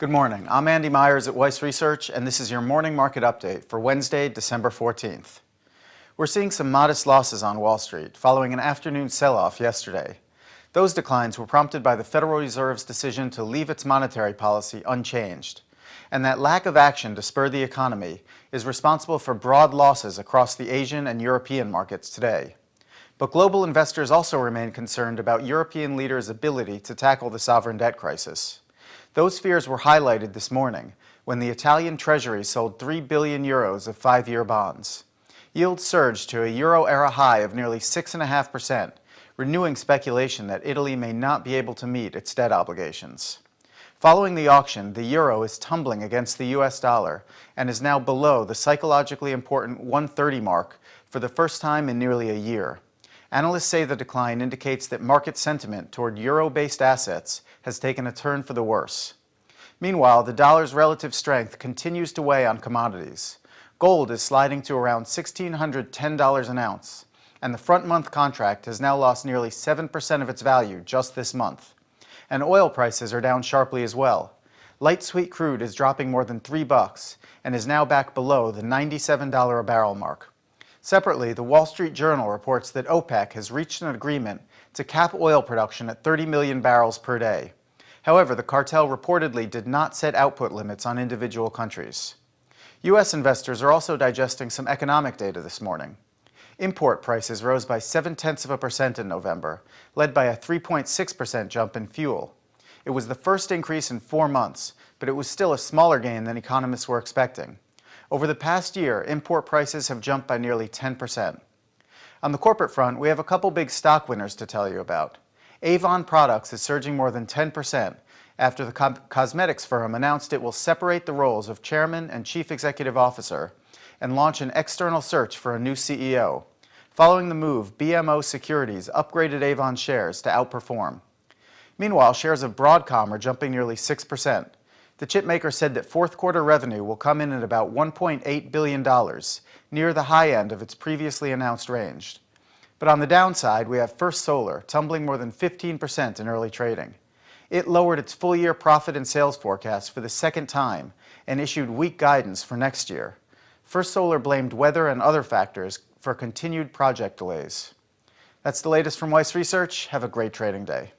Good morning. I'm Andy Myers at Weiss Research, and this is your morning market update for Wednesday, December 14th. We're seeing some modest losses on Wall Street following an afternoon sell-off yesterday. Those declines were prompted by the Federal Reserve's decision to leave its monetary policy unchanged, and that lack of action to spur the economy is responsible for broad losses across the Asian and European markets today. But global investors also remain concerned about European leaders' ability to tackle the sovereign debt crisis. Those fears were highlighted this morning when the Italian Treasury sold 3 billion euros of 5-year bonds. Yields surged to a euro-era high of nearly 6.5%, renewing speculation that Italy may not be able to meet its debt obligations. Following the auction, the euro is tumbling against the US dollar and is now below the psychologically important 130 mark for the first time in nearly a year. Analysts say the decline indicates that market sentiment toward euro-based assets has taken a turn for the worse. Meanwhile, the dollar's relative strength continues to weigh on commodities. Gold is sliding to around $1,610 an ounce, and the front-month contract has now lost nearly 7% of its value just this month. And oil prices are down sharply as well. Light sweet crude is dropping more than $3 and is now back below the $97 a barrel mark. Separately, the Wall Street Journal reports that OPEC has reached an agreement to cap oil production at 30 million barrels per day. However, the cartel reportedly did not set output limits on individual countries. U.S. investors are also digesting some economic data this morning. Import prices rose by 0.7% in November, led by a 3.6% jump in fuel. It was the first increase in 4 months, but it was still a smaller gain than economists were expecting. Over the past year, import prices have jumped by nearly 10%. On the corporate front, we have a couple big stock winners to tell you about. Avon Products is surging more than 10% after the cosmetics firm announced it will separate the roles of chairman and chief executive officer and launch an external search for a new CEO. Following the move, BMO Securities upgraded Avon shares to outperform. Meanwhile, shares of Broadcom are jumping nearly 6%. The chipmaker said that fourth quarter revenue will come in at about $1.8 billion, near the high end of its previously announced range. But on the downside, we have First Solar tumbling more than 15% in early trading. It lowered its full-year profit and sales forecast for the second time and issued weak guidance for next year. First Solar blamed weather and other factors for continued project delays. That's the latest from Weiss Research. Have a great trading day.